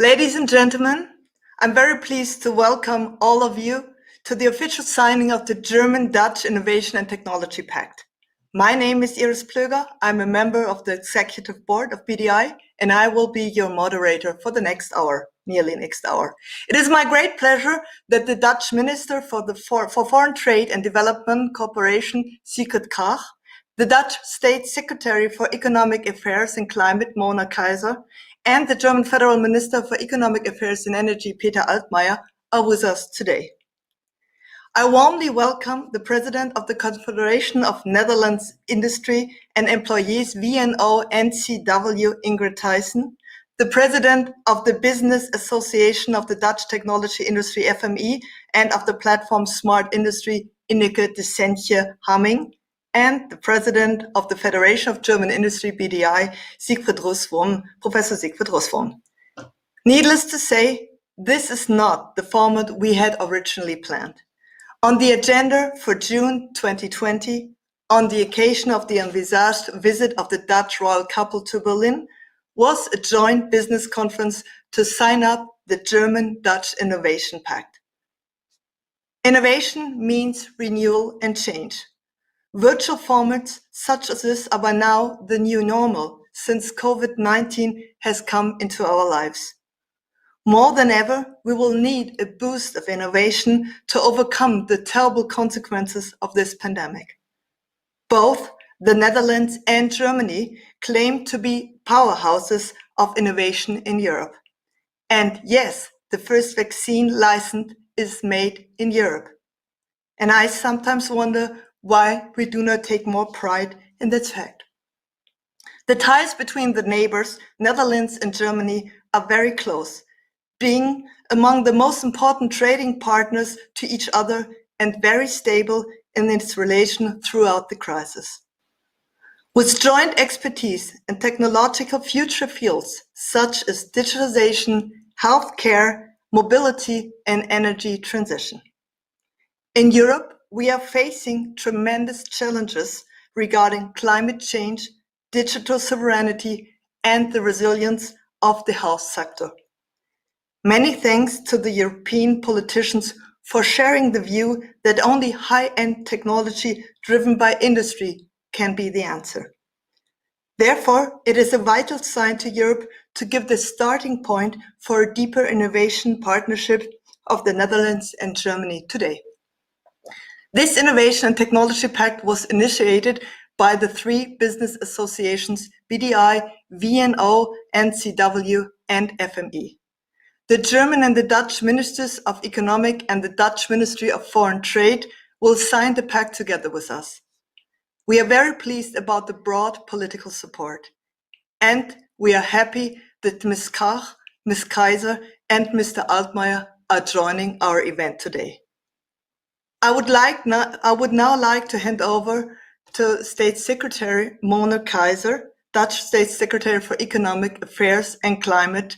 Ladies and gentlemen, I'm very pleased to welcome all of you to the official signing of the German-Dutch Innovation and Technology Pact. My name is Iris Plöger. I'm a member of the Executive Board of BDI, and I will be your moderator for the next hour, nearly next hour. It is my great pleasure that the Dutch Minister for Foreign Trade and Development Cooperation, Sigrid Kaag, the Dutch State Secretary for Economic Affairs and Climate, Mona Keiser, and the German Federal Minister for Economic Affairs and Energy, Peter Altmaier, are with us today. I warmly welcome the President of the Confederation of Netherlands Industry and Employees, VNO-NCW, Ingrid Thijssen, the President of the Business Association of the Dutch Technology Industry, FME, and of the platform Smart Industry, Ineke de Sentje Hamming, and the President of the Federation of German Industry, BDI, Siegfried Russwurm, Professor Siegfried Russwurm. Needless to say, this is not the format we had originally planned. On the agenda for June 2020, on the occasion of the envisaged visit of the Dutch royal couple to Berlin, was a joint business conference to sign up the German-Dutch Innovation Pact. Innovation means renewal and change. Virtual formats such as this are by now the new normal since COVID-19 has come into our lives. More than ever, we will need a boost of innovation to overcome the terrible consequences of this pandemic. Both the Netherlands and Germany claim to be powerhouses of innovation in Europe. And yes, the first vaccine license is made in Europe. And I sometimes wonder why we do not take more pride in this fact. The ties between the neighbors, Netherlands and Germany, are very close, being among the most important trading partners to each other and very stable in its relation throughout the crisis. With joint expertise in technological future fields such as digitalization, healthcare, mobility, and energy transition. In Europe, we are facing tremendous challenges regarding climate change, digital sovereignty, and the resilience of the health sector. Many thanks to the European politicians for sharing the view that only high-end technology driven by industry can be the answer. Therefore, it is a vital sign to Europe to give the starting point for a deeper innovation partnership of the Netherlands and Germany today. This Innovation and Technology Pact was initiated by the three business associations BDI, VNO, NCW, and FME. The German and the Dutch Ministers of Economic and the Dutch Ministry of Foreign Trade will sign the pact together with us. We are very pleased about the broad political support. And we are happy that Ms. Kaag, Ms. Keiser, and Mr. Altmaier are joining our event today. I would now like to hand over to State Secretary Mona Keiser, Dutch State Secretary for Economic Affairs and Climate.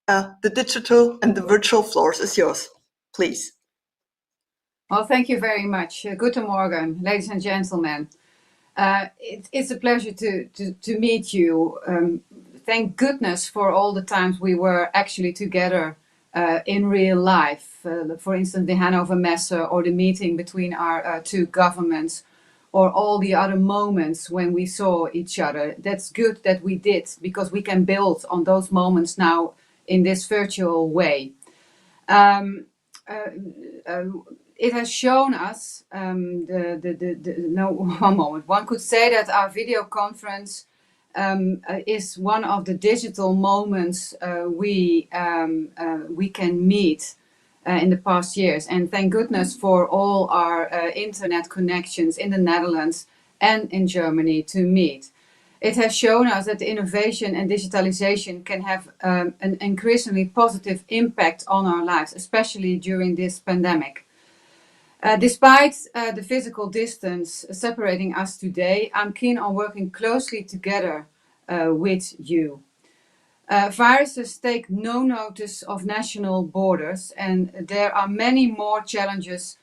The digital and the virtual floor is yours, please. Well, thank you very much. Guten Morgen, ladies and gentlemen. It's a pleasure to meet you. Thank goodness for all the times we were actually together in real life. For instance, the Hanover Messe or the meeting between our two governments, or all the other moments when we saw each other. That's good that we did, because we can build on those moments now in this virtual way. It has shown us, one moment. One could say that our video conference is one of the digital moments we can meet in the past years. And thank goodness for all our internet connections in the Netherlands and in Germany to meet. It has shown us that innovation and digitalization can have an increasingly positive impact on our lives, especially during this pandemic. Despite the physical distance separating us today, I'm keen on working closely together with you. Viruses take no notice of national borders, and there are many more challenges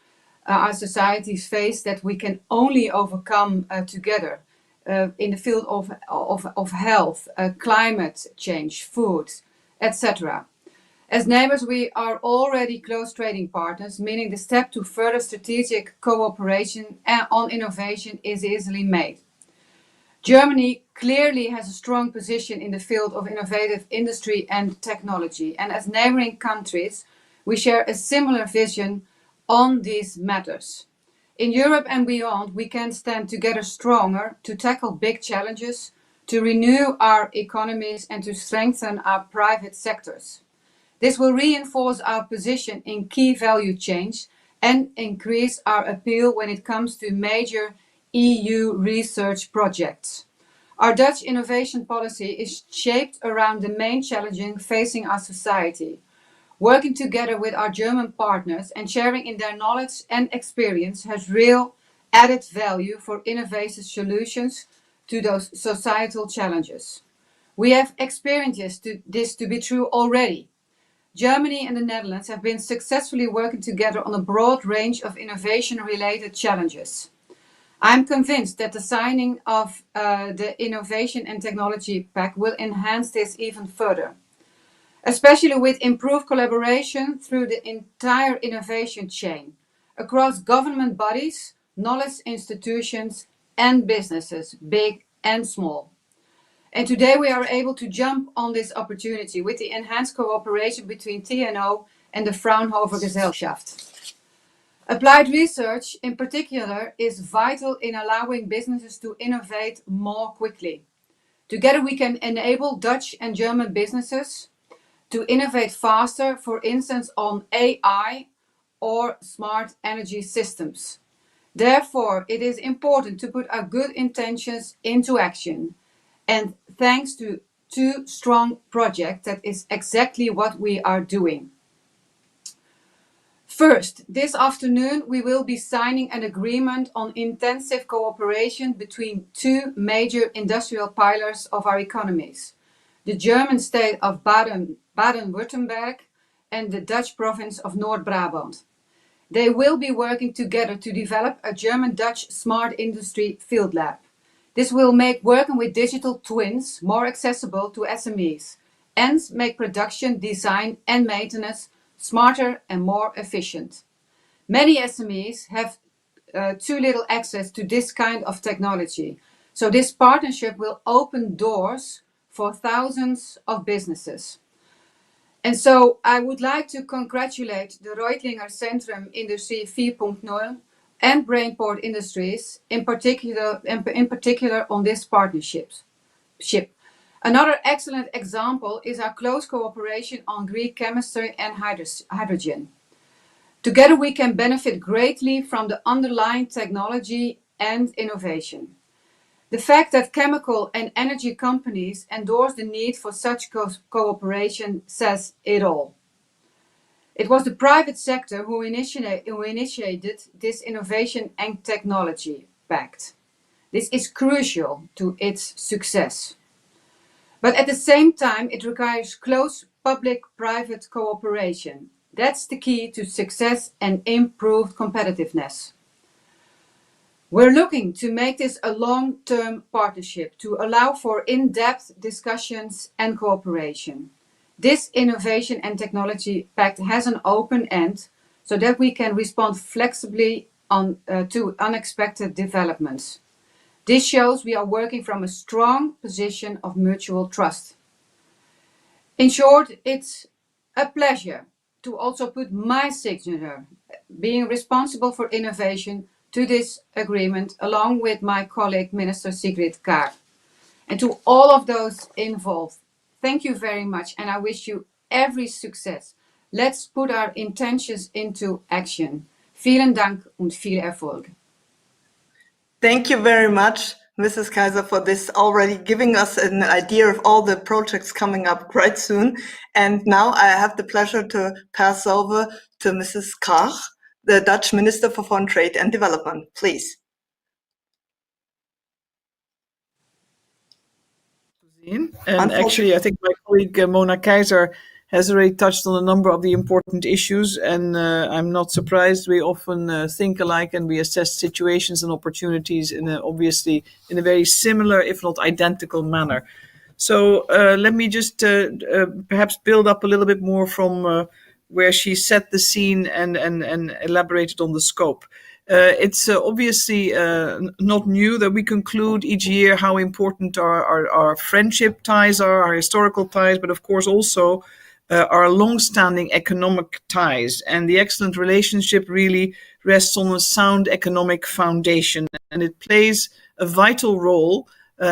our societies face that we can only overcome together. In the field of health, climate change, food, etc. As neighbors, we are already close trading partners, meaning the step to further strategic cooperation on innovation is easily made. Germany clearly has a strong position in the field of innovative industry and technology, and as neighboring countries, we share a similar vision on these matters. In Europe and beyond, we can stand together stronger to tackle big challenges, to renew our economies, and to strengthen our private sectors. This will reinforce our position in key value chains and increase our appeal when it comes to major EU research projects. Our Dutch innovation policy is shaped around the main challenges facing our society. Working together with our German partners and sharing in their knowledge and experience has real added value for innovative solutions to those societal challenges. We have experienced this to be true already. Germany and the Netherlands have been successfully working together on a broad range of innovation-related challenges. I'm convinced that the signing of the Innovation and Technology Pact will enhance this even further, especially with improved collaboration through the entire innovation chain, across government bodies, knowledge institutions, and businesses, big and small. And today we are able to jump on this opportunity with the enhanced cooperation between TNO and the Fraunhofer Gesellschaft. Applied research in particular is vital in allowing businesses to innovate more quickly. Together we can enable Dutch and German businesses to innovate faster, for instance on AI or smart energy systems. Therefore, it is important to put our good intentions into action. And thanks to two strong projects, that is exactly what we are doing. First, this afternoon we will be signing an agreement on intensive cooperation between two major industrial pillars of our economies, the German state of Baden-Württemberg and the Dutch province of North Brabant. They will be working together to develop a German-Dutch smart industry field lab. This will make working with digital twins more accessible to SMEs and make production, design and maintenance smarter and more efficient. Many SMEs have too little access to this kind of technology, so this partnership will open doors for thousands of businesses. And so I would like to congratulate the Reutlinger Centrum Industrie 4.0 and Brainport Industries in particular on this partnership. Another excellent example is our close cooperation on Greek chemistry and hydrogen. Together we can benefit greatly from the underlying technology and innovation. The fact that chemical and energy companies endorse the need for such cooperation says it all. It was the private sector who initiated this Innovation and Technology Pact. This is crucial to its success. But at the same time, it requires close public-private cooperation. That's the key to success and improved competitiveness. We're looking to make this a long-term partnership to allow for in-depth discussions and cooperation. This Innovation and Technology Pact has an open end so that we can respond flexibly to unexpected developments. This shows we are working from a strong position of mutual trust. In short, it's a pleasure to also put my signature, being responsible for innovation, to this agreement along with my colleague Minister Sigrid Kaag. And to all of those involved, thank you very much and I wish you every success. Let's put our intentions into action. Vielen Dank und viel Erfolg. Thank you very much, Mrs. Kaiser, for this already giving us an idea of all the projects coming up quite soon. And now I have the pleasure to pass over to Mrs. Kaag, the Dutch Minister for Foreign Trade and Development. Please. And actually, I think my colleague Mona Keizer has already touched on a number of the important issues, and I'm not surprised. We often think alike and we assess situations and opportunities obviously in a very similar, if not identical manner. So let me just perhaps build up a little bit more from where she set the scene and elaborated on the scope. It's obviously not new that we conclude each year how important our friendship ties are, our historical ties, but of course also our long-standing economic ties. And the excellent relationship really rests on a sound economic foundation, and it plays a vital role.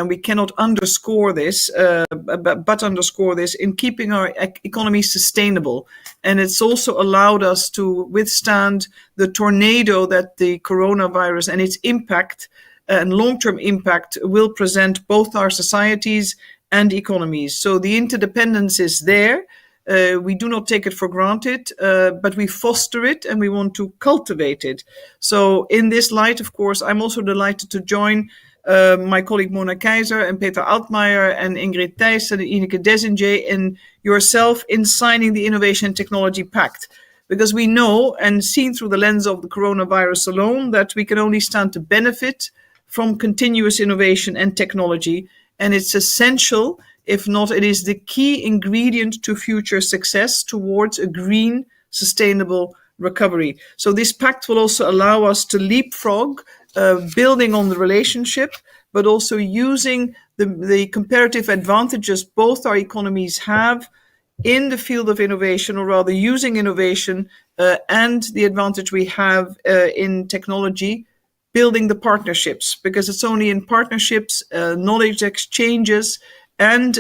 We cannot underscore this, but underscore this in keeping our economy sustainable. And it's also allowed us to withstand the tornado that the coronavirus and its impact and long-term impact will present both our societies and economies. So the interdependence is there. We do not take it for granted, but we foster it and we want to cultivate it. So in this light, of course, I'm also delighted to join my colleague Mona Keizer and Peter Altmaier and Ingrid Thijs and Ineke Desinje and yourself in signing the Innovation and Technology Pact. Because we know, and seen through the lens of the coronavirus alone, that we can only stand to benefit from continuous innovation and technology. And it's essential, if not, it is the key ingredient to future success towards a green, sustainable recovery. So this pact will also allow us to leapfrog, building on the relationship, but also using the comparative advantages both our economies have in the field of innovation, or rather using innovation and the advantage we have in technology, building the partnerships, because it's only in partnerships, knowledge exchanges, and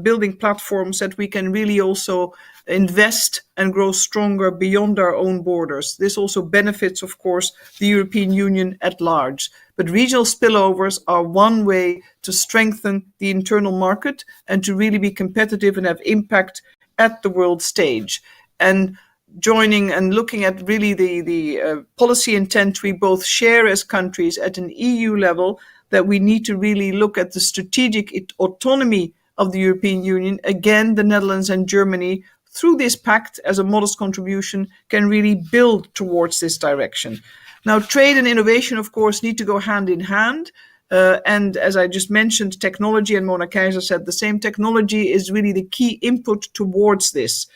building platforms that we can really also invest and grow stronger beyond our own borders. This also benefits, of course, the European Union at large. But regional spillovers are one way to strengthen the internal market and to really be competitive and have impact at the world stage. And joining and looking at really the policy intent we both share as countries at an EU level, that we need to really look at the strategic autonomy of the European Union. Again, the Netherlands and Germany, through this pact as a modest contribution, can really build towards this direction. Now, trade and innovation, of course, need to go hand in hand. And as I just mentioned, technology, and Mona Keizer said the same, technology is really the key input towards this.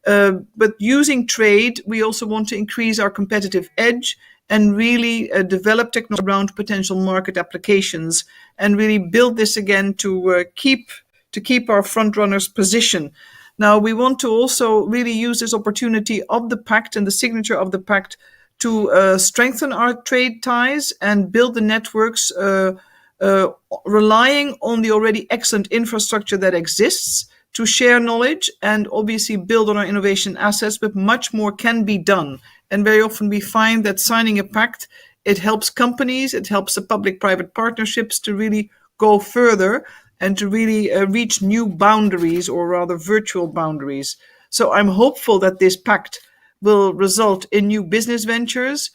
But using trade, we also want to increase our competitive edge and really develop technology around potential market applications and really build this again to keep our front-runners position. Now, we want to also really use this opportunity of the pact and the signature of the pact to strengthen our trade ties and build the networks relying on the already excellent infrastructure that exists to share knowledge and obviously build on our innovation assets, but much more can be done. And very often we find that signing a pact, it helps companies, it helps the public-private partnerships to really go further and to really reach new boundaries, or rather virtual boundaries. So I'm hopeful that this pact will result in new business ventures,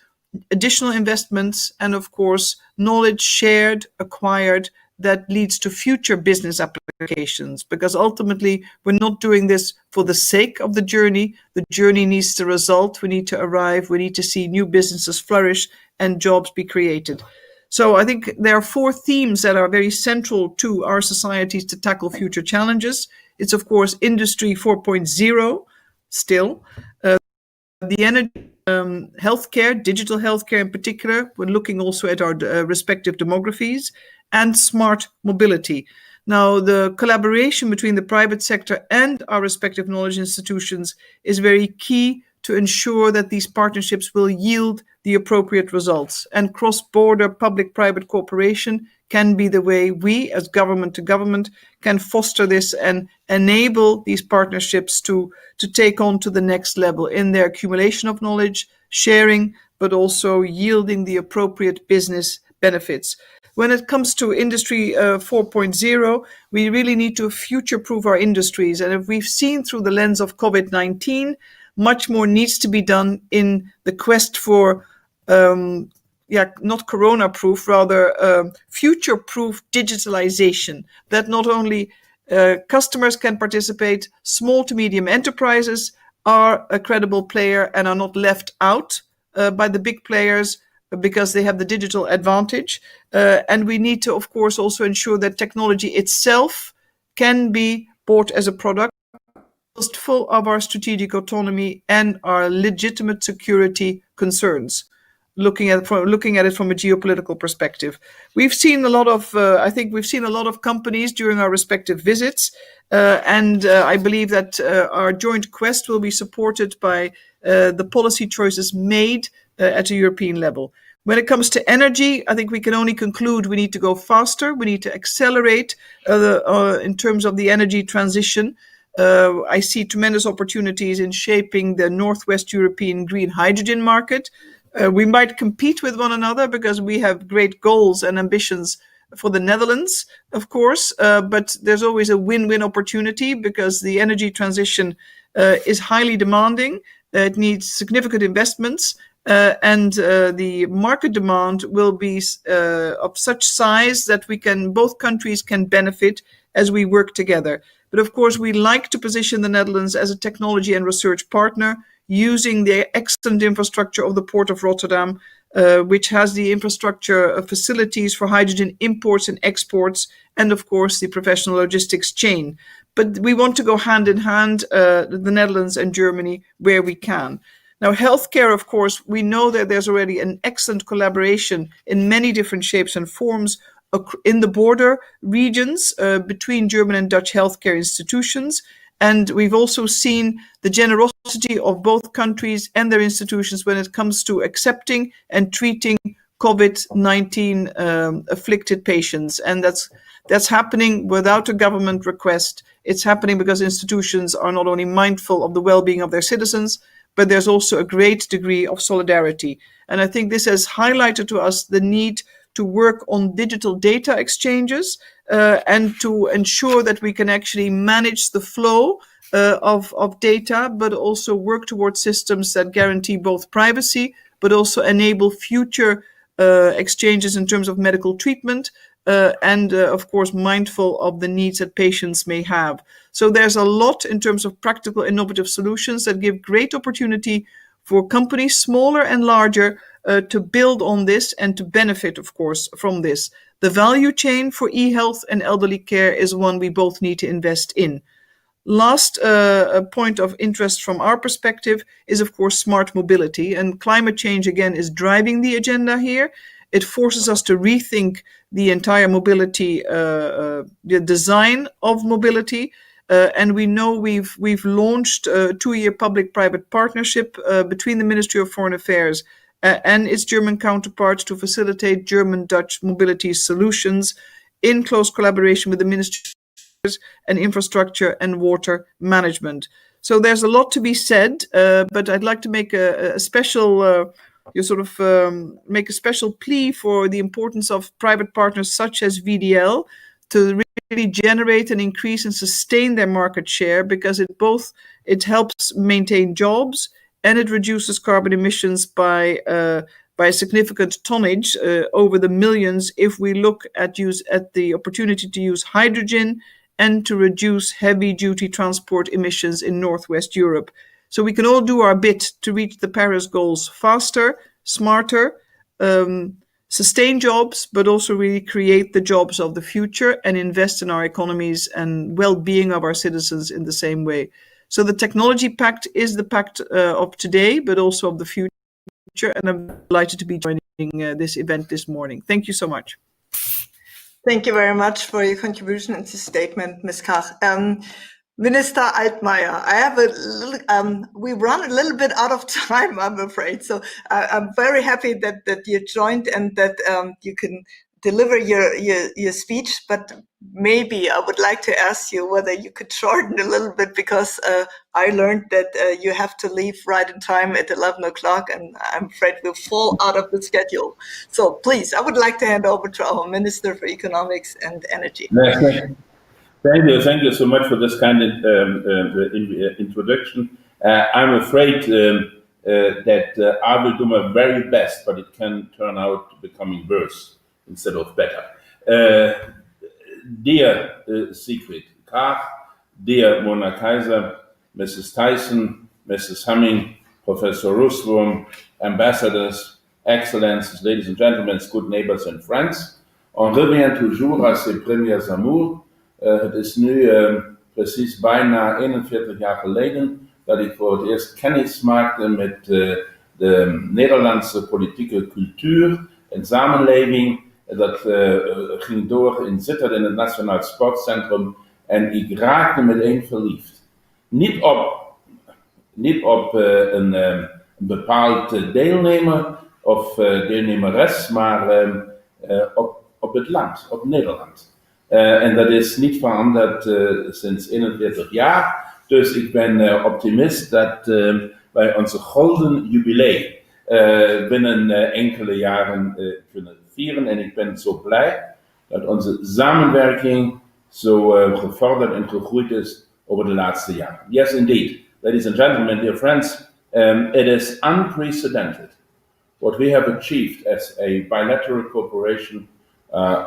additional investments, and of course, knowledge shared, acquired, that leads to future business applications. Because ultimately, we're not doing this for the sake of the journey. The journey needs to result. We need to arrive. We need to see new businesses flourish and jobs be created. So I think there are four themes that are very central to our societies to tackle future challenges. It's, of course, Industry 4.0 still. The energy, healthcare, digital healthcare in particular. We're looking also at our respective demographies, and smart mobility. Now, the collaboration between the private sector and our respective knowledge institutions is very key to ensure that these partnerships will yield the appropriate results. And cross-border public-private cooperation can be the way we, as government to government, can foster this and enable these partnerships to take on to the next level in their accumulation of knowledge, sharing, but also yielding the appropriate business benefits. When it comes to Industry 4.0, we really need to future-proof our industries. And if we've seen through the lens of COVID-19, much more needs to be done in the quest for, not corona-proof, rather future-proof digitalization, that not only customers can participate, small to medium enterprises are a credible player and are not left out by the big players, because they have the digital advantage. And we need to, of course, also ensure that technology itself can be bought as a product, full of our strategic autonomy and our legitimate security concerns. Looking at it from a geopolitical perspective, we've seen a lot of. I think we've seen a lot of companies during our respective visits, and I believe that our joint quest will be supported by the policy choices made at a European level. When it comes to energy, I think we can only conclude we need to go faster. We need to accelerate in terms of the energy transition. I see tremendous opportunities in shaping the Northwest European green hydrogen market. We might compete with one another because we have great goals and ambitions for the Netherlands, of course, but there's always a win-win opportunity because the energy transition is highly demanding. It needs significant investments, and the market demand will be of such size that both countries can benefit as we work together. But of course, we like to position the Netherlands as a technology and research partner using the excellent infrastructure of the Port of Rotterdam, which has the infrastructure facilities for hydrogen imports and exports, and of course, the professional logistics chain. But we want to go hand in hand, the Netherlands and Germany, where we can. Now, healthcare, of course, we know that there's already an excellent collaboration in many different shapes and forms in the border regions between German and Dutch healthcare institutions. And we've also seen the generosity of both countries and their institutions when it comes to accepting and treating COVID-19 afflicted patients. And that's happening without a government request. It's happening because institutions are not only mindful of the well-being of their citizens, but there's also a great degree of solidarity. And I think this has highlighted to us the need to work on digital data exchanges and to ensure that we can actually manage the flow of data, but also work towards systems that guarantee both privacy, but also enable future exchanges in terms of medical treatment, and of course mindful of the needs that patients may have. So there's a lot in terms of practical innovative solutions that give great opportunity for companies, smaller and larger, to build on this and to benefit, of course, from this. The value chain for e-health and elderly care is one we both need to invest in. Last point of interest from our perspective is, of course, smart mobility. And climate change, again, is driving the agenda here. It forces us to rethink the entire mobility, the design of mobility. And we know we've launched a 2-year public-private partnership between the Ministry of Foreign Affairs and its German counterpart to facilitate German-Dutch mobility solutions in close collaboration with the Ministry and Infrastructure and Water Management. So there's a lot to be said, but I'd like to make a special make a special plea for the importance of private partners such as VDL to really generate and increase and sustain their market share, because it helps maintain jobs and it reduces carbon emissions by a significant tonnage over the millions if we look at the opportunity to use hydrogen and to reduce heavy-duty transport emissions in Northwest Europe. So we can all do our bit to reach the Paris goals faster, smarter, sustain jobs, but also really create the jobs of the future and invest in our economies and well-being of our citizens in the same way. So the Technology Pact is the pact of today, but also of the future. And I'm delighted to be joining this event this morning. Thank you so much. Thank you very much for your contribution and this statement, Ms. Kach. Minister Altmaier, I have we run a little bit out of time, I'm afraid. So I'm very happy that you joined and that you can deliver your speech, but maybe I would like to ask you whether you could shorten a little bit, because I learned that you have to leave right in time at 11 o'clock, and I'm afraid we'll fall out of the schedule. So please, I would like to hand over to our Minister for Economics and Energy. Thank you so much for this kind of introduction. I'm afraid that I will do my very best, but it can turn out to becoming worse instead of better. Dear Siegfried Kach, dear Mona Kaiser, Mrs. Tyson, Mrs. Hamming, Professor Russwurm, ambassadors, excellences, ladies and gentlemen, good neighbors and friends, on revient toujours à ses premiers amours. Het is nu precies bijna 41 jaar geleden dat ik voor het eerst kennis maakte met de Nederlandse politieke cultuur en samenleving. Dat ging door in Sittard in het Nationaal Sportcentrum en ik raakte meteen verliefd. Niet op een bepaald deelnemer of deelnemeres, maar op het land, op Nederland. En dat is niet veranderd sinds 41 jaar. Dus ik ben optimist dat wij onze golden jubilee binnen enkele jaren kunnen vieren. En ik ben zo blij dat onze samenwerking zo gevorderd en gegroeid is over de laatste jaren. Yes, indeed. Ladies and gentlemen, dear friends, it is unprecedented what we have achieved as a bilateral cooperation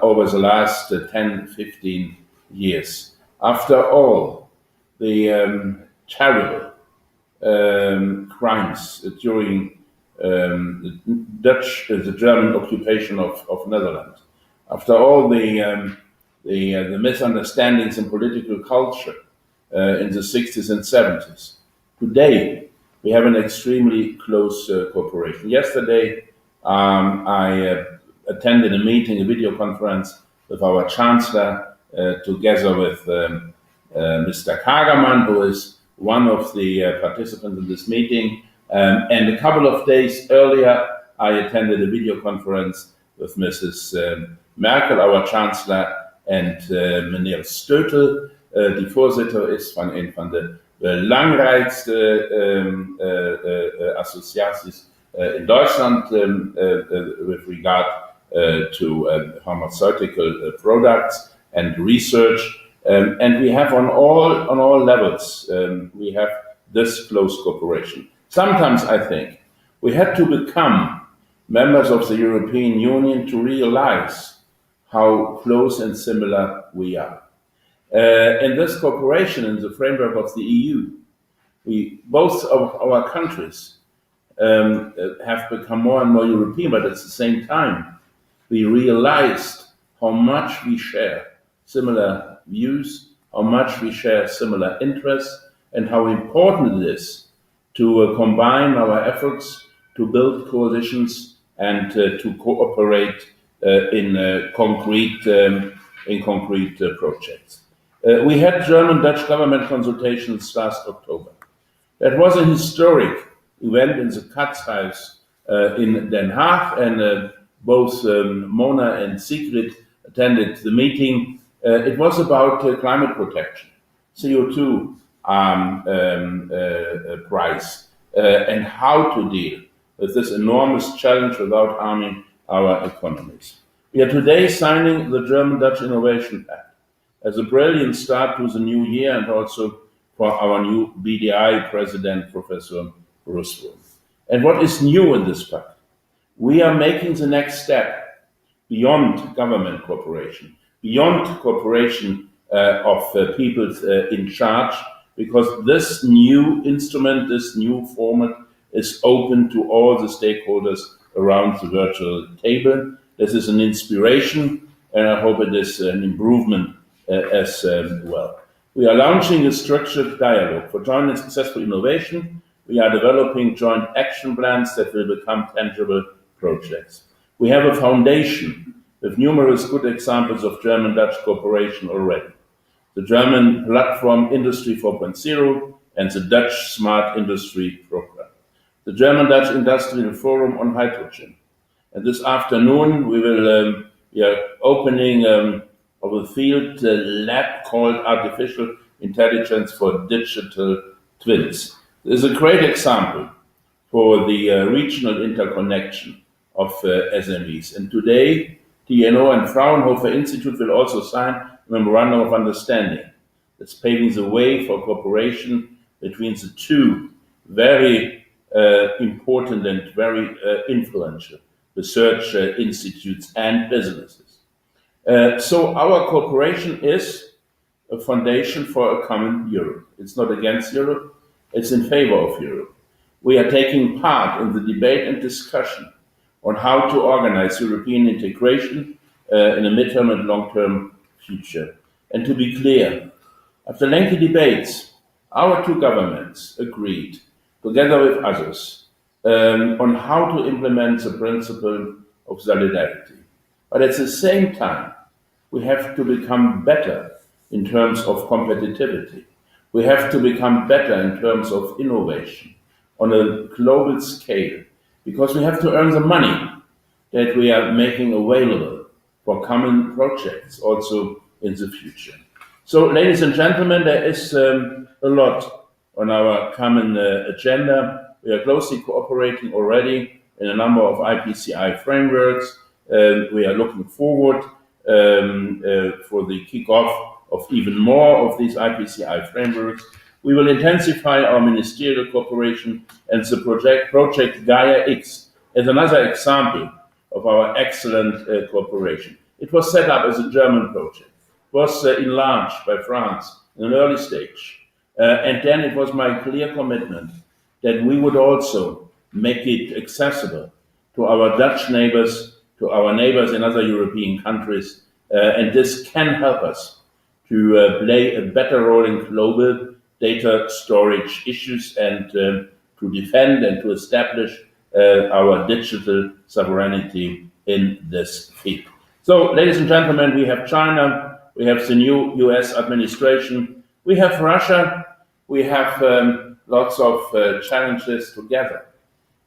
over the last 10, 15 years. After all the terrible crimes during the German occupation of Netherlands, after all the misunderstandings in political culture in the 60s and 70s, today we have an extremely close cooperation. Yesterday I attended a meeting, a video conference with our Chancellor, together with Mr. Kagermann, who is one of the participants in this meeting. And a couple of days earlier, I attended a video conference with Mrs. Merkel, our Chancellor, and meneer Steutel, die voorzitter is van een van de belangrijkste associaties in Deutschland with regard to pharmaceutical products and research. And we have on all levels, we have this close cooperation. Sometimes I think we had to become members of the European Union to realize how close and similar we are. In this cooperation, in the framework of the EU, both of our countries have become more and more European, but at the same time, we realized how much we share similar views, how much we share similar interests, and how important it is to combine our efforts to build coalitions and to cooperate in concrete projects. We had German-Dutch government consultations last October. That was a historic event in the Katshuis in Den Haag, and both Mona and Sigrid attended the meeting. It was about climate protection, CO2 price, and how to deal with this enormous challenge without harming our economies. We are today signing the German-Dutch Innovation Pact as a brilliant start to the new year, and also for our new BDI president, Professor Ruswurm. And what is new in this pact? We are making the next step beyond government cooperation, beyond cooperation of people in charge, because this new instrument, this new format is open to all the stakeholders around the virtual table. This is an inspiration, and I hope it is an improvement as well. We are launching a structured dialogue for joint and successful innovation. We are developing joint action plans that will become tangible projects. We have a foundation with numerous good examples of German-Dutch cooperation already. The German platform Industrie 4.0 and the Dutch Smart Industry Program. The German-Dutch Industrial Forum on Hydrogen. And this afternoon we are opening of a field lab called Artificial Intelligence for Digital Twins. This is a great example for the regional interconnection of SMEs. And today, TNO and Fraunhofer Institute will also sign a memorandum of understanding that's paving the way for cooperation between the two very important and very influential research institutes and businesses. So our cooperation is a foundation for a common Europe. It's not against Europe, it's in favor of Europe. We are taking part in the debate and discussion on how to organize European integration in a midterm and long-term future. And to be clear, after lengthy debates, our two governments agreed, together with others, on how to implement the principle of solidarity. But at the same time, we have to become better in terms of competitivity. We have to become better in terms of innovation on a global scale, because we have to earn the money that we are making available for common projects also in the future. So, ladies and gentlemen, there is a lot on our common agenda. We are closely cooperating already in a number of IPCI frameworks. We are looking forward for the kickoff of even more of these IPCI frameworks. We will intensify our ministerial cooperation, and the project Gaia X is another example of our excellent cooperation. It was set up as a German project, was enlarged by France in an early stage, and then it was my clear commitment that we would also make it accessible to our Dutch neighbors, to our neighbors in other European countries, and this can help us to play a better role in global data storage issues and to defend and to establish our digital sovereignty in this field. So, ladies and gentlemen, we have China, we have the new US administration, we have Russia, we have lots of challenges together.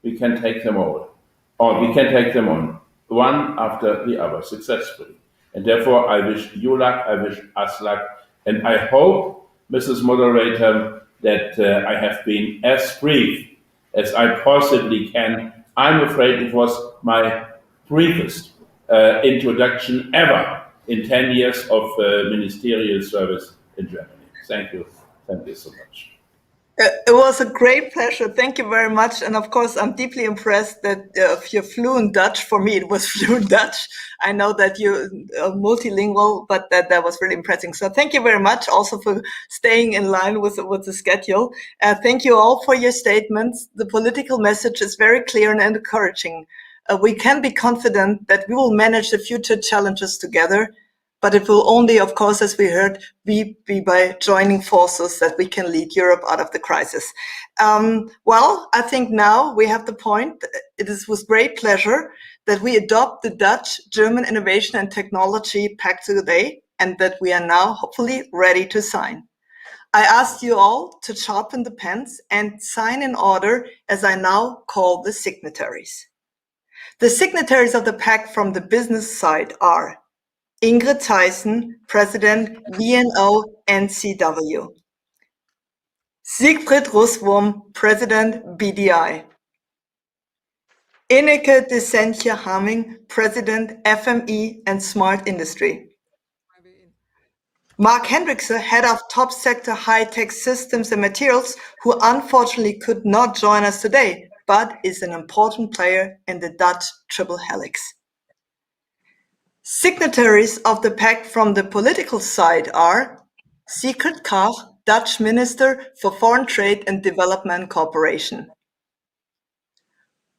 We can take them all, or we can take them on, one after the other, successfully. And therefore, I wish you luck, I wish us luck, and I hope, Mrs. Moderator, that I have been as brief as I possibly can. I'm afraid it was my briefest introduction ever in 10 years of ministerial service in Germany. Thank you. Thank you so much. It was a great pleasure. Thank you very much. And of course, I'm deeply impressed that you're fluent Dutch. For me, it was fluent Dutch. I know that you're multilingual, but that was really impressive. So thank you very much also for staying in line with the schedule. Thank you all for your statements. The political message is very clear and encouraging. We can be confident that we will manage the future challenges together. But it will only, of course, as we heard, be by joining forces that we can lead Europe out of the crisis. Well, I think now we have the point. It is with great pleasure that we adopt the Dutch-German Innovation and Technology Pact today, and that we are now hopefully ready to sign. I ask you all to sharpen the pens and sign in order as I now call the signatories. The signatories of the pact from the business side are Ingrid Theissen, President, VNO-NCW. Siegfried Russwurm, President, BDI. Ineke de Sentje-Haming, President, FME and Smart Industry. Mark Hendrikse, Head of Top Sector High-Tech Systems and Materials, who unfortunately could not join us today, but is an important player in the Dutch triple helix. Signatories of the pact from the political side are Sigrid Kaag, Dutch Minister for Foreign Trade and Development Cooperation.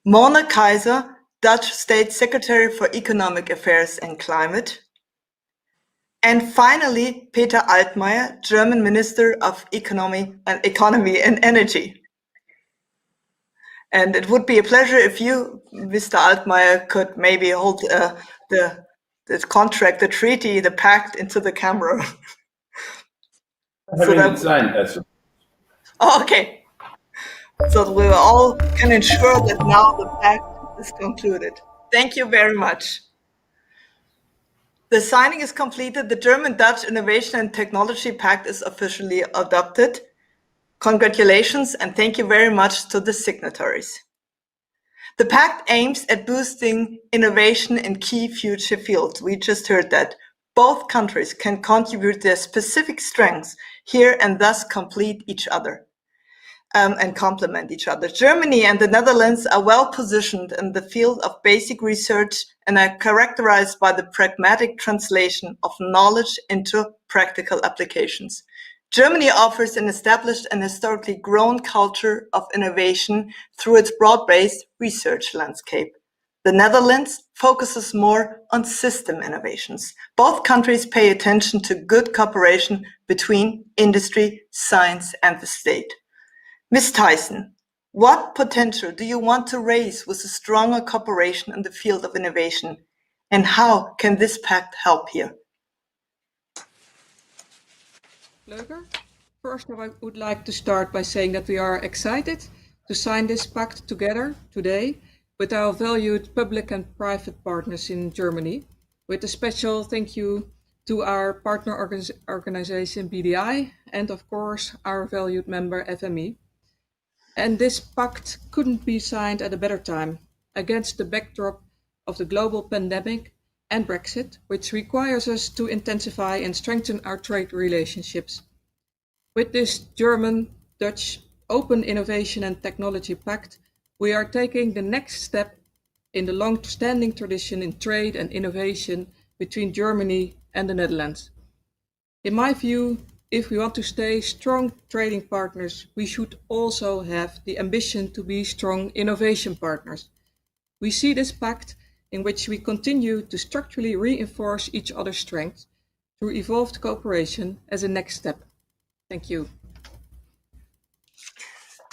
Mona Keiser, Dutch State Secretary for Economic Affairs and Climate. And finally, Peter Altmaier, German Minister of Economy and Energy. And it would be a pleasure if you, Mr. Altmaier, could maybe hold the contract, the treaty, the pact into the camera. Oh, okay. So that we all can ensure that now the pact is concluded. Thank you very much. The signing is completed. The German-Dutch Innovation and Technology Pact is officially adopted. Congratulations and thank you very much to the signatories. The pact aims at boosting innovation in key future fields. We just heard that. Both countries can contribute their specific strengths here and thus complete each other and complement each other. Germany and the Netherlands are well positioned in the field of basic research and are characterized by the pragmatic translation of knowledge into practical applications. Germany offers an established and historically grown culture of innovation through its broad-based research landscape. The Netherlands focuses more on system innovations. Both countries pay attention to good cooperation between industry, science, and the state. Ms. Thyssen, what potential do you want to raise with a stronger cooperation in the field of innovation? And how can this pact help here? Leuger. First, I would like to start by saying that we are excited to sign this pact together today with our valued public and private partners in Germany, with a special thank you to our partner organization BDI and of course our valued member FME. And this pact couldn't be signed at a better time against the backdrop of the global pandemic and Brexit, which requires us to intensify and strengthen our trade relationships. With this German-Dutch Open Innovation and Technology Pact, we are taking the next step in the long-standing tradition in trade and innovation between Germany and the Netherlands. In my view, if we want to stay strong trading partners, we should also have the ambition to be strong innovation partners. We see this pact in which we continue to structurally reinforce each other's strengths through evolved cooperation as a next step. Thank you.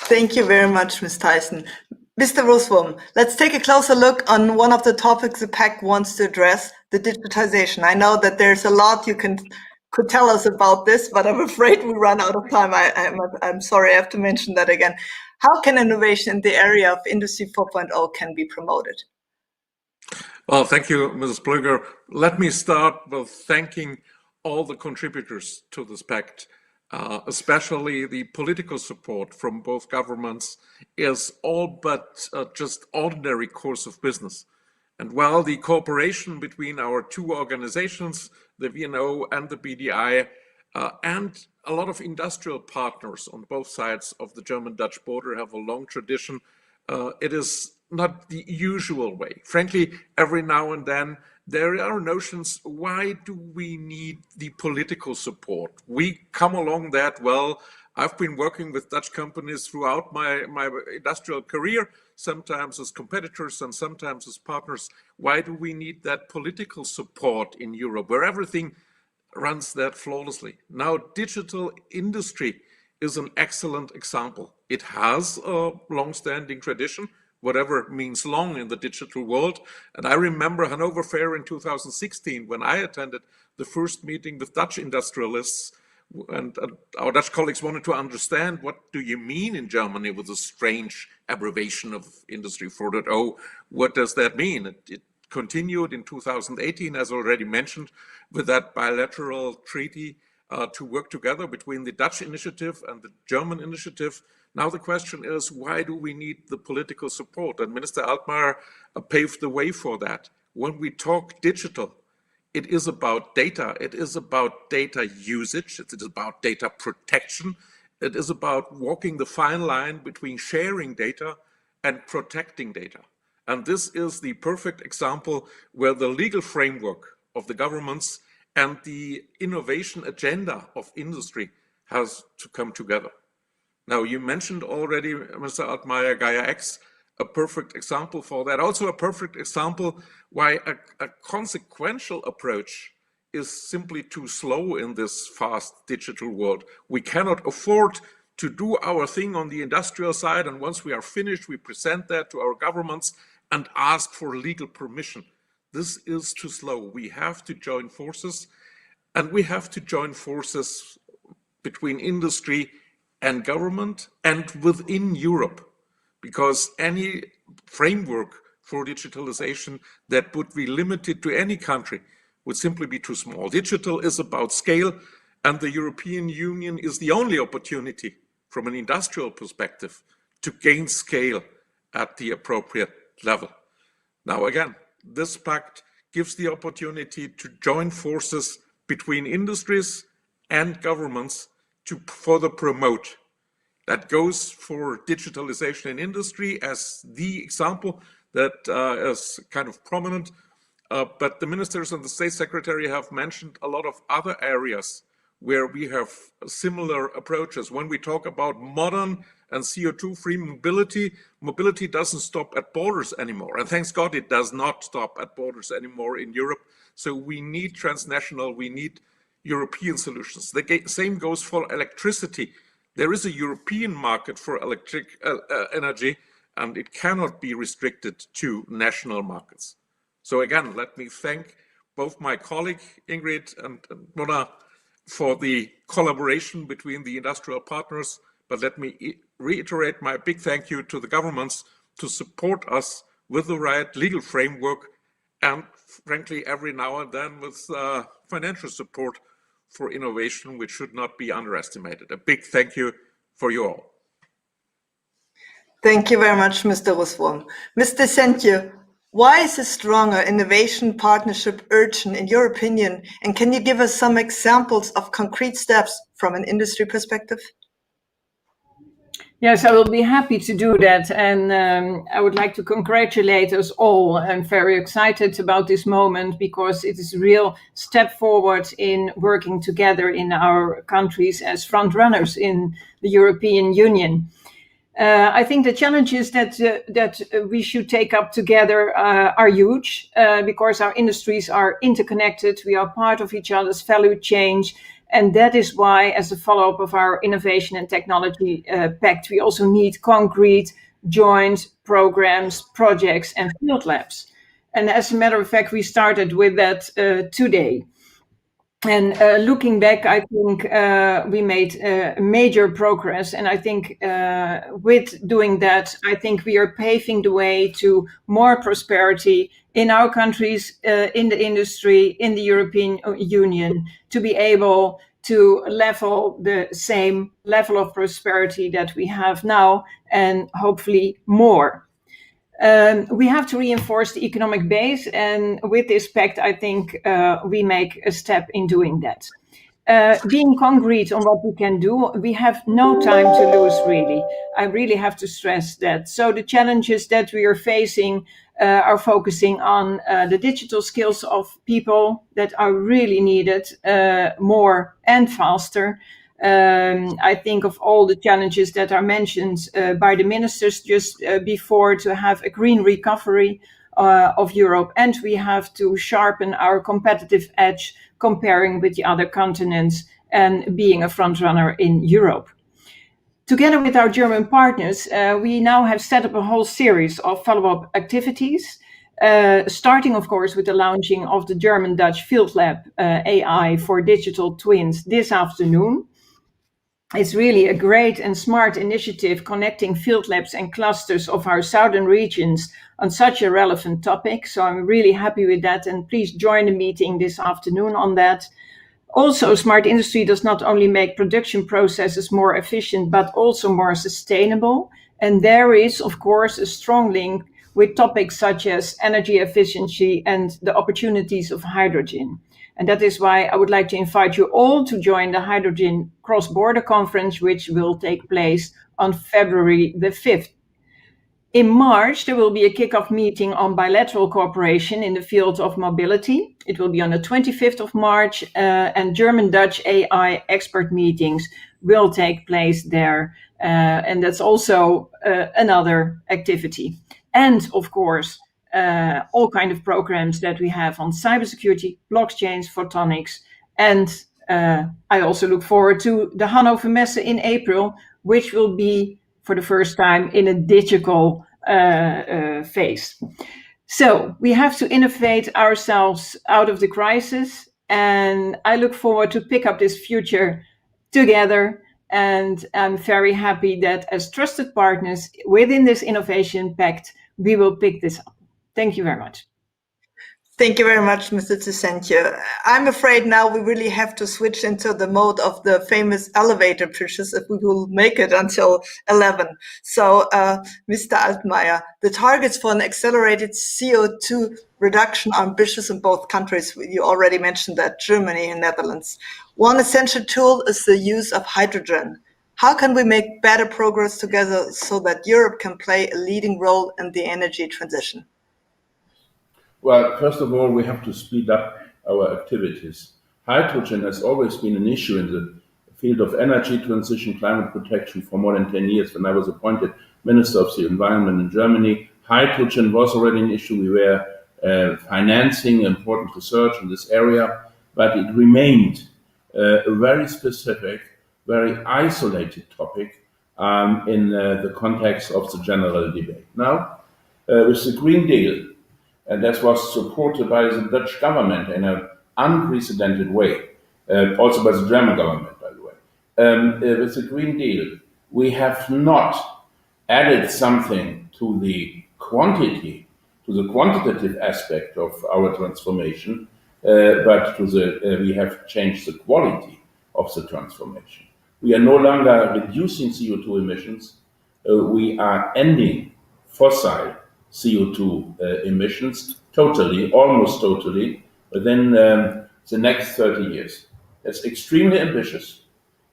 Thank you very much, Ms. Thyssen. Mr. Roosboom, let's take a closer look on one of the topics the Pact wants to address, the digitization. I know that there's a lot you could tell us about this, but I'm afraid we run out of time. I'm sorry, I have to mention that again. How can innovation in the area of Industry 4.0 can be promoted? Well, thank you, Mrs. Plöger. Let me start with thanking all the contributors to this pact. Especially the political support from both governments is all but just ordinary course of business. And while the cooperation between our two organizations, the VNO and the BDI, and a lot of industrial partners on both sides of the German-Dutch border have a long tradition, it is not the usual way. Frankly, every now and then, there are notions, why do we need the political support? We come along that well. I've been working with Dutch companies throughout my industrial career, sometimes as competitors and sometimes as partners. Why do we need that political support in Europe, where everything runs that flawlessly? Now, digital industry is an excellent example. It has a long-standing tradition, whatever means long in the digital world. And I remember Hanover Fair in 2016, when I attended the first meeting with Dutch industrialists, and our Dutch colleagues wanted to understand, what do you mean in Germany with a strange abbreviation of Industry 4.0? What does that mean? It continued in 2018, as already mentioned, with that bilateral treaty to work together between the Dutch initiative and the German initiative. Now the question is, why do we need the political support? And Minister Altmaier paved the way for that. When we talk digital, it is about data. It is about data usage. It is about data protection. It is about walking the fine line between sharing data and protecting data. And this is the perfect example where the legal framework of the governments and the innovation agenda of industry has to come together. Now, you mentioned already, Mr. Altmaier, Gaia-X, a perfect example for that. Also a perfect example why a consequential approach is simply too slow in this fast digital world. We cannot afford to do our thing on the industrial side, and once we are finished, we present that to our governments and ask for legal permission. This is too slow. We have to join forces, and we have to join forces between industry and government and within Europe, because any framework for digitalization that would be limited to any country would simply be too small. Digital is about scale, and the European Union is the only opportunity from an industrial perspective to gain scale at the appropriate level. Now again, this pact gives the opportunity to join forces between industries and governments to further promote. That goes for digitalization in industry as the example that is kind of prominent, but the ministers and the state secretary have mentioned a lot of other areas where we have similar approaches. When we talk about modern and CO2-free mobility, mobility doesn't stop at borders anymore. And thanks God, it does not stop at borders anymore in Europe. So we need transnational, we need European solutions. The same goes for electricity. There is a European market for electric energy, and it cannot be restricted to national markets. So again, let me thank both my colleague Ingrid and Mona for the collaboration between the industrial partners, but let me reiterate my big thank you to the governments to support us with the right legal framework and frankly every now and then with financial support for innovation, which should not be underestimated. A big thank you for you all. Thank you very much, Mr. Ruswurm. Mr. Sentje, why is a stronger innovation partnership urgent in your opinion? And can you give us some examples of concrete steps from an industry perspective? Yes, I will be happy to do that. And I would like to congratulate us all. I'm very excited about this moment because it is a real step forward in working together in our countries as front runners in the European Union. I think the challenges that we should take up together are huge because our industries are interconnected. We are part of each other's value chain. And that is why, as a follow-up of our Innovation and Technology Pact, we also need concrete, joint programs, projects, and field labs. And as a matter of fact, we started with that today. And looking back, I think we made major progress. And I think with doing that, I think we are paving the way to more prosperity in our countries, in the industry, in the European Union, to be able to level the same level of prosperity that we have now and hopefully more. We have to reinforce the economic base, and with this pact, I think we make a step in doing that. Being concrete on what we can do, we have no time to lose, really. I really have to stress that. So the challenges that we are facing are focusing on the digital skills of people that are really needed more and faster. I think of all the challenges that are mentioned by the ministers just before, to have a green recovery of Europe, and we have to sharpen our competitive edge comparing with the other continents and being a front runner in Europe. Together with our German partners, we now have set up a whole series of follow-up activities, starting, of course, with the launching of the German-Dutch Field Lab AI for Digital Twins this afternoon. It's really a great and smart initiative connecting field labs and clusters of our southern regions on such a relevant topic. So I'm really happy with that, and please join the meeting this afternoon on that. Also, smart industry does not only make production processes more efficient, but also more sustainable. And there is, of course, a strong link with topics such as energy efficiency and the opportunities of hydrogen. And that is why I would like to invite you all to join the Hydrogen Cross-Border Conference, which will take place on February the 5th. In March, there will be a kickoff meeting on bilateral cooperation in the field of mobility. It will be on the 25th of March, and German-Dutch AI expert meetings will take place there. And that's also another activity. And of course, all kinds of programs that we have on cybersecurity, blockchains, photonics. And I also look forward to the Hannover Messe in April, which will be for the first time in a digital phase. So we have to innovate ourselves out of the crisis. And I look forward to pick up this future together. And I'm very happy that as trusted partners within this Innovation Pact, we will pick this up. Thank you very much. Thank you very much, Mr. Tsentje. I'm afraid now we really have to switch into the mode of the famous elevator pitches if we will make it until 11. So, Mr. Altmaier, the targets for an accelerated CO2 reduction are ambitious in both countries. You already mentioned that, Germany and Netherlands. One essential tool is the use of hydrogen. How can we make better progress together so that Europe can play a leading role in the energy transition? Well, first of all, we have to speed up our activities. hydrogen has always been an issue in the field of energy transition, climate protection for more than 10 years. When I was appointed Minister of the Environment in Germany, hydrogen was already an issue. We were financing important research in this area, but it remained a very specific, very isolated topic in the context of the general debate. Now, with the Green Deal, and that was supported by the Dutch government in an unprecedented way, also by the German government, by the way. With the Green Deal, we have not added something to the quantity, to the quantitative aspect of our transformation, but to the we have changed the quality of the transformation. We are no longer reducing CO2 emissions. We are ending fossil CO2 emissions totally, almost totally, within the next 30 years. It's extremely ambitious.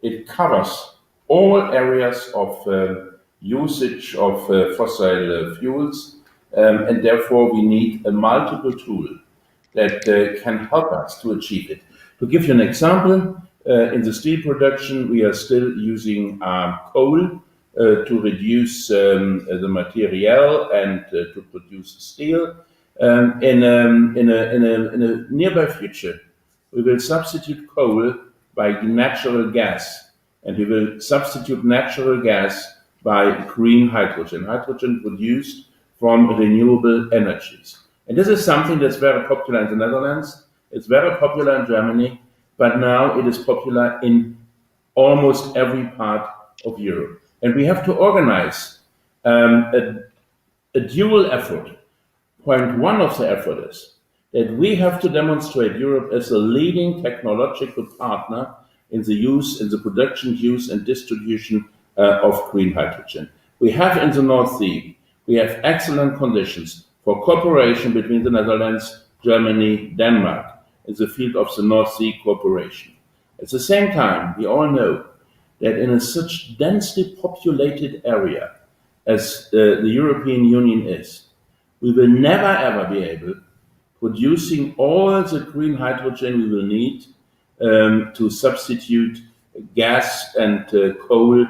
It covers all areas of usage of fossil fuels, and therefore we need a multiple tool that can help us to achieve it. To give you an example, in the steel production, we are still using coal to reduce the material and to produce steel. In a nearby future, we will substitute coal by natural gas, and we will substitute natural gas by green hydrogen, hydrogen produced from renewable energies. And this is something that's very popular in the Netherlands, it's very popular in Germany, but now it is popular in almost every part of Europe. And we have to organize a dual effort. Point one of the effort is that we have to demonstrate Europe as a leading technological partner in the use, in the production, use, and distribution of green hydrogen. We have in the North Sea, we have excellent conditions for cooperation between the Netherlands, Germany, Denmark in the field of the North Sea cooperation. At the same time, we all know that in a such densely populated area as the European Union is, we will never ever be able producing all the green hydrogen we will need to substitute gas and coal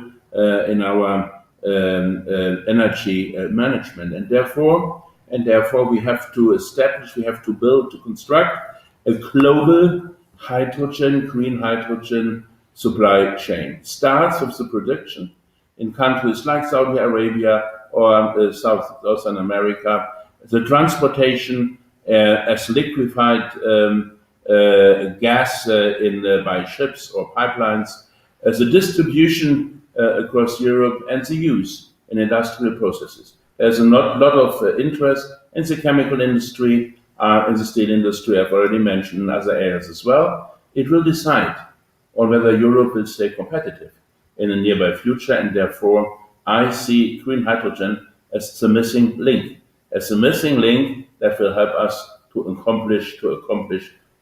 in our energy management. And therefore we have to establish, we have to build, to construct a global hydrogen, green hydrogen supply chain. Starts with the production in countries like Saudi Arabia or Southern America, the transportation as liquefied gas by ships or pipelines, as the distribution across Europe, and the use in industrial processes. There's a lot of interest in the chemical industry, in the steel industry, I've already mentioned, in other areas as well. It will decide on whether Europe will stay competitive in the nearby future, and therefore I see green hydrogen as the missing link, that will help us to accomplish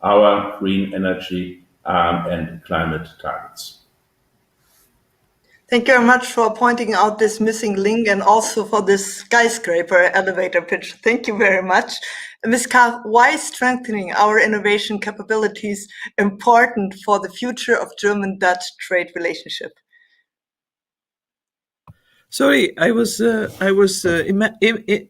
our green energy and climate targets. Thank you very much for pointing out this missing link and also for this skyscraper elevator pitch. Thank you very much. Ms. Kahr, why is strengthening our innovation capabilities important for the future of German-Dutch trade relationship? Sorry, I was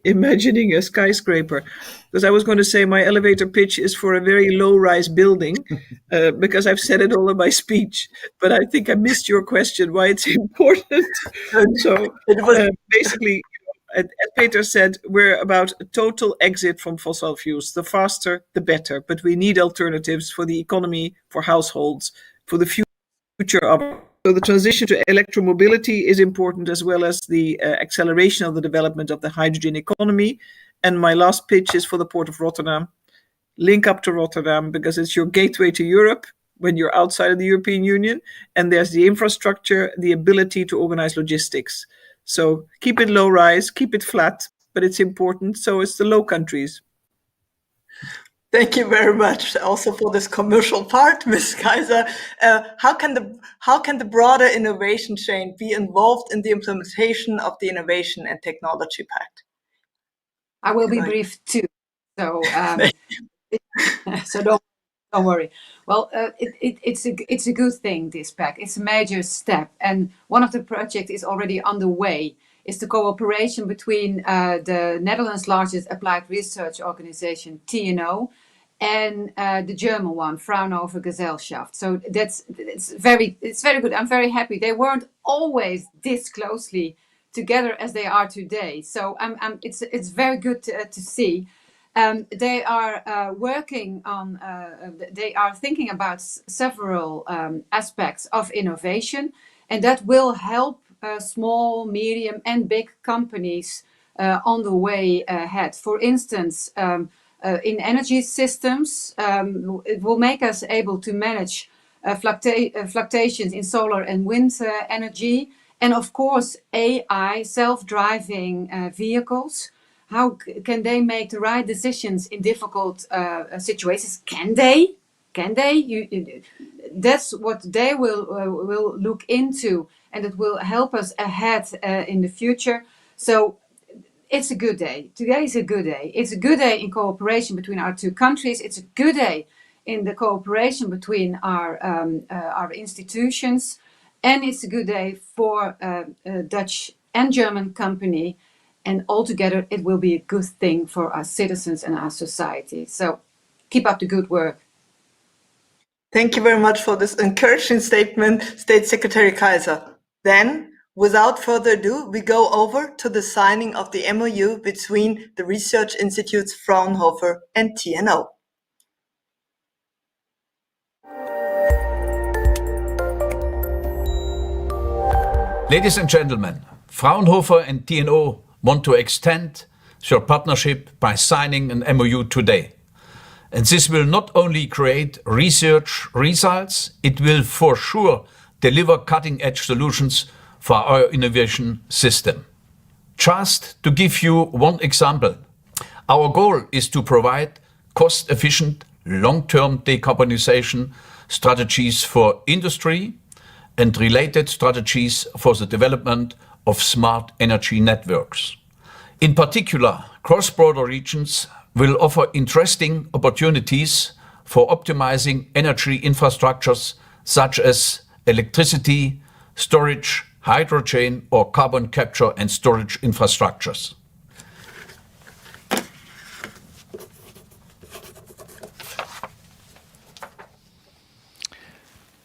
imagining a skyscraper, because I was going to say my elevator pitch is for a very low-rise building, because I've said it all in my speech. But I think I missed your question, why it's important. So basically, as Peter said, we're about a total exit from fossil fuels. The faster, the better. But we need alternatives for the economy, for households, for the future of. So the transition to electromobility is important, as well as the acceleration of the development of the hydrogen economy. And my last pitch is for the Port of Rotterdam. Link up to Rotterdam, because it's your gateway to Europe when you're outside of the European Union. And there's the infrastructure, the ability to organize logistics. So keep it low rise, keep it flat, but it's important. So it's the low countries. Thank you very much also for this commercial part, Ms. Kaiser. How can the broader innovation chain be involved in the implementation of the Innovation and Technology Pact? I will be brief too. So, so don't Don't worry. Well, it's a good thing, this Pact. It's a major step. And one of the projects is already underway. It's the cooperation between the Netherlands' largest applied research organization, TNO, and the German one, Fraunhofer Gesellschaft. So it's very good. I'm very happy. They weren't always this closely together as they are today. So it's very good to see. They are working on. They are thinking about several aspects of innovation, and that will help small, medium, and big companies on the way ahead. For instance, in energy systems, it will make us able to manage fluctuations in solar and wind energy, and of course, AI, self-driving vehicles. How can they make the right decisions in difficult situations? Can they? Can they? That's what they will look into, and it will help us ahead in the future. So it's a good day. Today is a good day. It's a good day in cooperation between our two countries. It's a good day in the cooperation between our institutions, and it's a good day for Dutch and German company. And altogether, it will be a good thing for our citizens and our society. So keep up the good work. Thank you very much for this encouraging statement, State Secretary Kaiser. Then, without further ado, we go over to the signing of the MOU between the research institutes Fraunhofer and TNO. Ladies and gentlemen, Fraunhofer and TNO want to extend their partnership by signing an MOU today. And this will not only create research results, it will for sure deliver cutting-edge solutions for our innovation system. Just to give you one example, our goal is to provide cost-efficient, long-term decarbonization strategies for industry and related strategies for the development of smart energy networks. In particular, cross-border regions will offer interesting opportunities for optimizing energy infrastructures such as electricity, storage, hydrogen or carbon capture and storage infrastructures.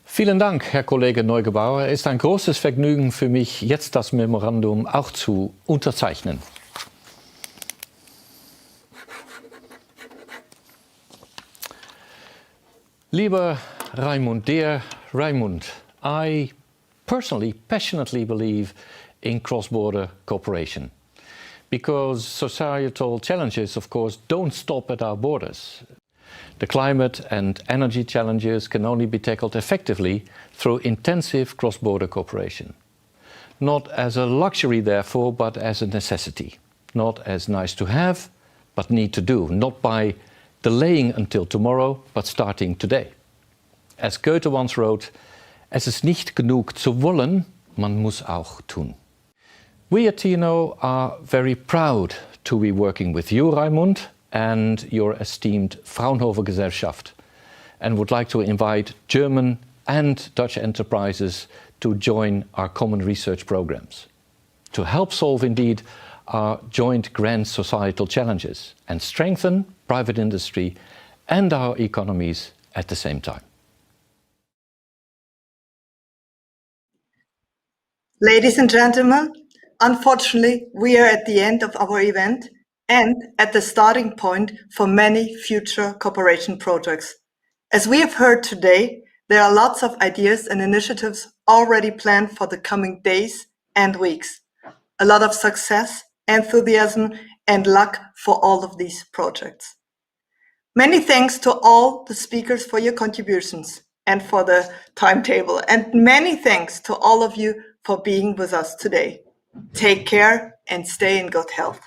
Vielen Dank, Herr Kollege Neugebauer. Es ist ein großes Vergnügen für mich, jetzt das Memorandum auch zu unterzeichnen. Lieber Raimund, dear Raimund, I personally, passionately believe in cross-border cooperation because societal challenges, of course, don't stop at our borders. The climate and energy challenges can only be tackled effectively through intensive cross-border cooperation. Not as a luxury, therefore, but as a necessity. Not as nice to have, but need to do. Not by delaying until tomorrow, but starting today. As Goethe once wrote, es ist nicht genug zu wollen, man muss auch tun. We at TNO are very proud to be working with you, Raimund, and your esteemed Fraunhofer Gesellschaft, and would like to invite German and Dutch enterprises to join our common research programs, to help solve indeed our joint grand societal challenges and strengthen private industry and our economies at the same time. Ladies and gentlemen, unfortunately, we are at the end of our event and at the starting point for many future cooperation projects. As we have heard today, there are lots of ideas and initiatives already planned for the coming days and weeks. A lot of success, enthusiasm, and luck for all of these projects. Many thanks to all the speakers for your contributions and for the timetable, and many thanks to all of you for being with us today. Take care and stay in good health.